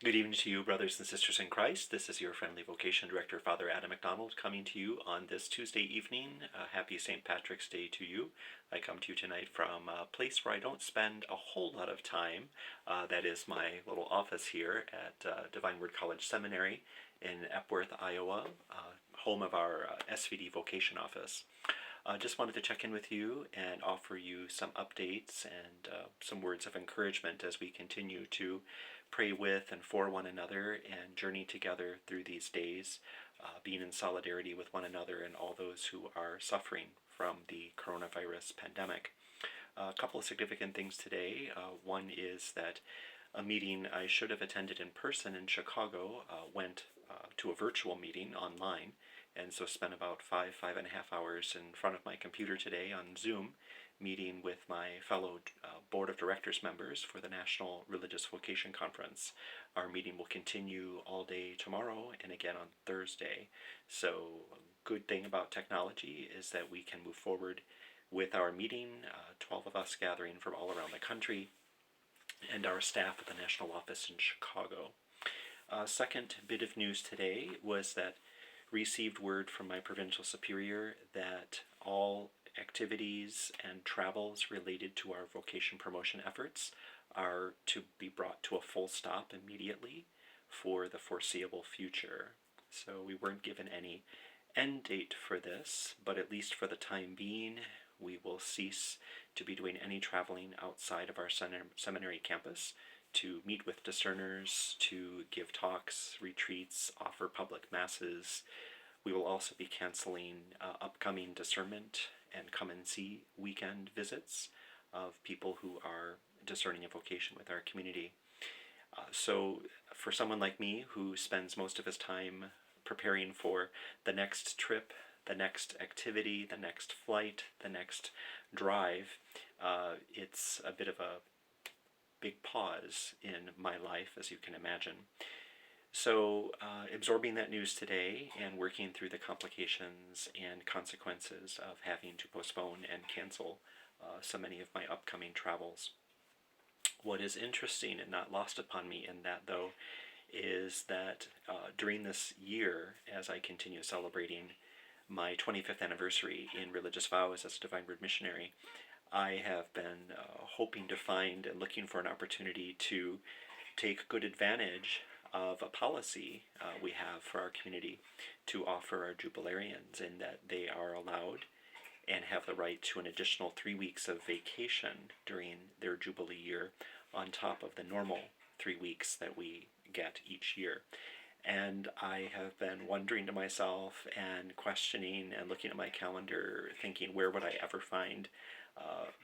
Good evening to you, brothers and sisters in Christ. This is your friendly vocation director, Father Adam McDonald, coming to you on this Tuesday evening. Happy St. Patrick's Day to you. I come to you tonight from a place where I don't spend a whole lot of time. That is my little office here at Divine Word College Seminary in Epworth, Iowa, home of our SVD vocation office. Just wanted to check in with you and offer you some updates and some words of encouragement as we continue to pray with and for one another and journey together through these days, being in solidarity with one another and all those who are suffering from the coronavirus pandemic. A couple of significant things today. One is that a meeting I should have attended in person in Chicago went to a virtual meeting online, and so spent about 5.5 hours in front of my computer today on Zoom, meeting with my fellow Board of Directors members for the National Religious Vocation Conference. Our meeting will continue all day tomorrow and again on Thursday. So a good thing about technology is that we can move forward with our meeting, 12 of us gathering from all around the country, and our staff at the national office in Chicago. Second bit of news today was that received word from my provincial superior that all activities and travels related to our vocation promotion efforts are to be brought to a full stop immediately for the foreseeable future. So we weren't given any end date for this, but at least for the time being, we will cease to be doing any traveling outside of our seminary campus to meet with discerners, to give talks, retreats, offer public masses. We will also be canceling upcoming discernment and come and see weekend visits of people who are discerning a vocation with our community. So for someone like me who spends most of his time preparing for the next trip, the next activity, the next flight, the next drive, it's a bit of a big pause in my life, as you can imagine. So absorbing that news today and working through the complications and consequences of having to postpone and cancel so many of my upcoming travels. What is interesting and not lost upon me in that, though, is that during this year, as I continue celebrating my 25th anniversary in religious vows as a Divine Word missionary, I have been hoping to find and looking for an opportunity to take good advantage of a policy we have for our community to offer our jubilarians, in that they are allowed and have the right to an additional 3 weeks of vacation during their Jubilee year on top of the normal 3 weeks that we get each year. And I have been wondering to myself and questioning and looking at my calendar, thinking, where would I ever find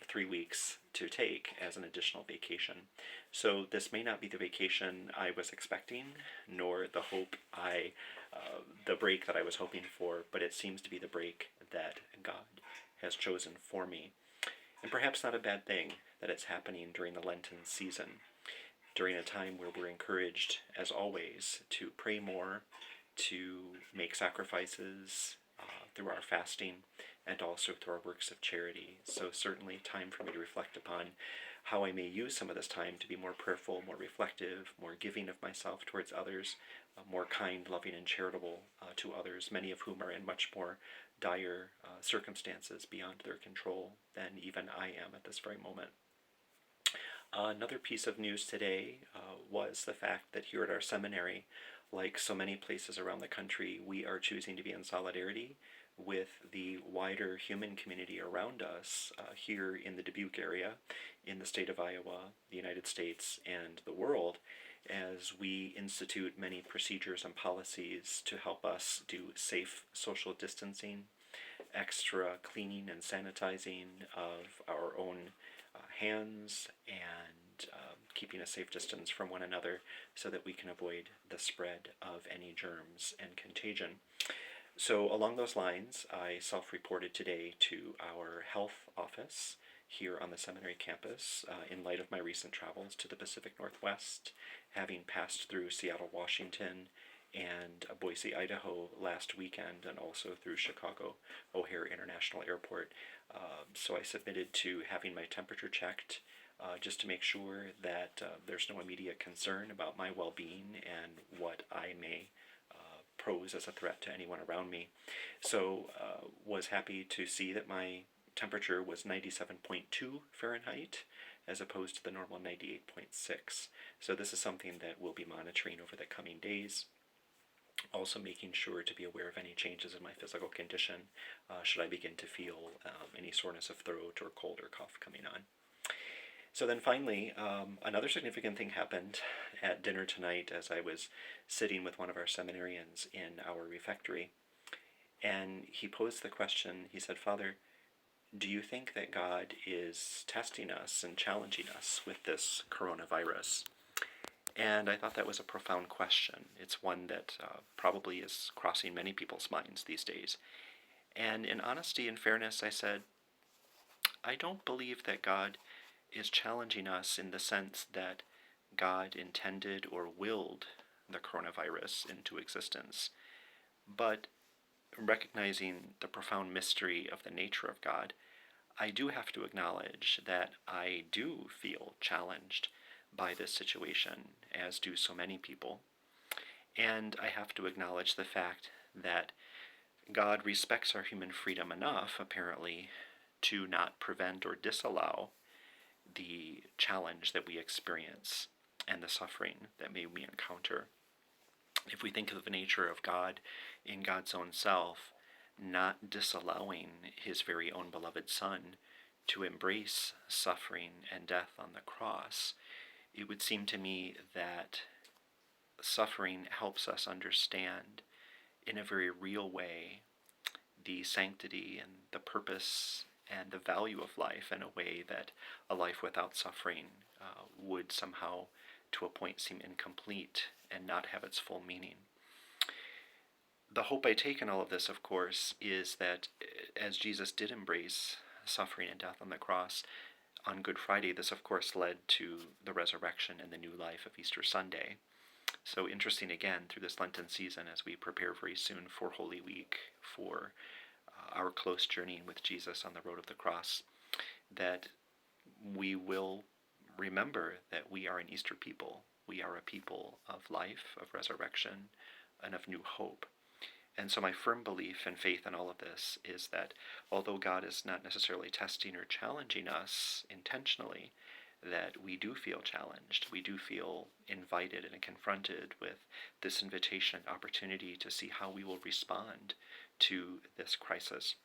3 weeks to take as an additional vacation? So this may not be the vacation I was expecting, nor the break that I was hoping for, but it seems to be the break that God has chosen for me. And perhaps not a bad thing that it's happening during the Lenten season, during a time where we're encouraged, as always, to pray more, to make sacrifices through our fasting, and also through our works of charity. So certainly time for me to reflect upon how I may use some of this time to be more prayerful, more reflective, more giving of myself towards others, more kind, loving, and charitable to others, many of whom are in much more dire circumstances beyond their control than even I am at this very moment. Another piece of news today was the fact that here at our seminary, like so many places around the country, we are choosing to be in solidarity with the wider human community around us here in the Dubuque area, in the state of Iowa, the United States, and the world, as we institute many procedures and policies to help us do safe social distancing, extra cleaning and sanitizing of our own hands, and keeping a safe distance from one another so that we can avoid the spread of any germs and contagion. So along those lines, I self-reported today to our health office here on the seminary campus in light of my recent travels to the Pacific Northwest, having passed through Seattle, Washington, and Boise, Idaho last weekend, and also through Chicago O'Hare International Airport. So I submitted to having my temperature checked just to make sure that there's no immediate concern about my well-being and what I may pose as a threat to anyone around me. So was happy to see that my temperature was 97.2 Fahrenheit as opposed to the normal 98.6. So this is something that we'll be monitoring over the coming days. Also making sure to be aware of any changes in my physical condition should I begin to feel any soreness of throat or cold or cough coming on. So then finally, another significant thing happened at dinner tonight as I was sitting with one of our seminarians in our refectory. And he posed the question, he said, "Father, do you think that God is testing us and challenging us with this coronavirus?" And I thought that was a profound question. It's one that probably is crossing many people's minds these days. And in honesty and fairness, I said, I don't believe that God is challenging us in the sense that God intended or willed the coronavirus into existence, but recognizing the profound mystery of the nature of God, I do have to acknowledge that I do feel challenged by this situation, as do so many people. And I have to acknowledge the fact that God respects our human freedom enough, apparently, to not prevent or disallow the challenge that we experience and the suffering that we encounter. If we think of the nature of God in God's own self, not disallowing his very own beloved Son to embrace suffering and death on the cross, it would seem to me that suffering helps us understand in a very real way the sanctity and the purpose and the value of life in a way that a life without suffering would somehow, to a point, seem incomplete and not have its full meaning. The hope I take in all of this, of course, is that as Jesus did embrace suffering and death on the cross on Good Friday, this, of course, led to the resurrection and the new life of Easter Sunday. So interesting again through this Lenten season as we prepare very soon for Holy Week, for our close journeying with Jesus on the road of the cross, that we will remember that we are an Easter people. We are a people of life, of resurrection, and of new hope. And so my firm belief and faith in all of this is that although God is not necessarily testing or challenging us intentionally, that we do feel challenged. We do feel invited and confronted with this invitation, opportunity to see how we will respond to this crisis.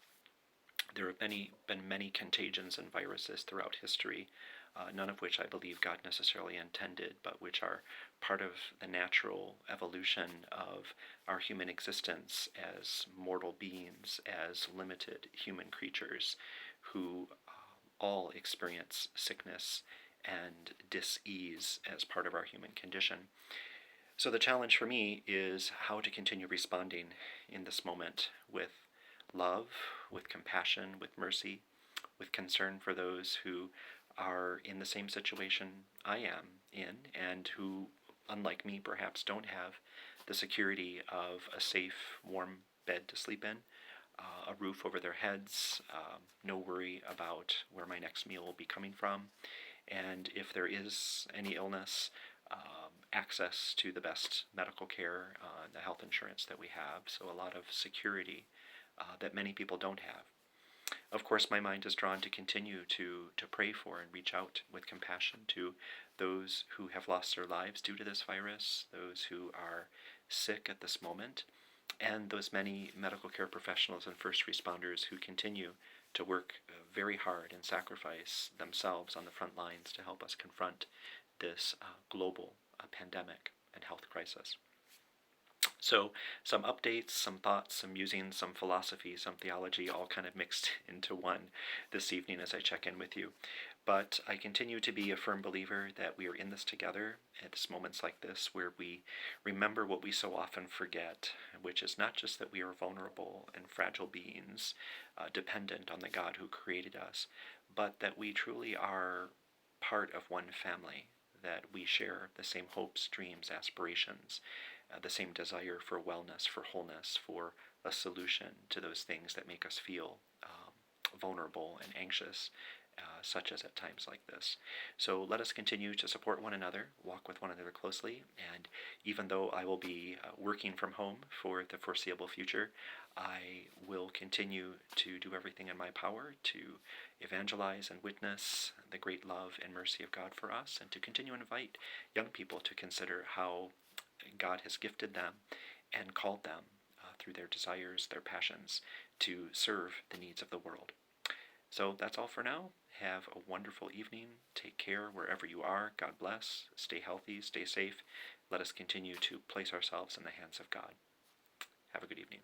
There have been many contagions and viruses throughout history, none of which I believe God necessarily intended, but which are part of the natural evolution of our human existence as mortal beings, as limited human creatures who all experience sickness and dis-ease as part of our human condition. So the challenge for me is how to continue responding in this moment with love, with compassion, with mercy, with concern for those who are in the same situation I am in and who, unlike me, perhaps don't have the security of a safe, warm bed to sleep in, a roof over their heads, no worry about where my next meal will be coming from, and if there is any illness, access to the best medical care, the health insurance that we have, so a lot of security that many people don't have. Of course, my mind is drawn to continue to pray for and reach out with compassion to those who have lost their lives due to this virus, those who are sick at this moment, and those many medical care professionals and first responders who continue to work very hard and sacrifice themselves on the front lines to help us confront this global pandemic and health crisis. So some updates, some thoughts, some musings, some philosophy, some theology, all kind of mixed into one this evening as I check in with you. But I continue to be a firm believer that we are in this together at moments like this where we remember what we so often forget, which is not just that we are vulnerable and fragile beings dependent on the God who created us, but that we truly are part of one family, that we share the same hopes, dreams, aspirations, the same desire for wellness, for wholeness, for a solution to those things that make us feel vulnerable and anxious such as at times like this. So let us continue to support one another, walk with one another closely, and even though I will be working from home for the foreseeable future, I will continue to do everything in my power to evangelize and witness the great love and mercy of God for us, and to continue to invite young people to consider how God has gifted them and called them through their desires, their passions, to serve the needs of the world. So that's all for now. Have a wonderful evening. Take care wherever you are. God bless. Stay healthy. Stay safe. Let us continue to place ourselves in the hands of God. Have a good evening.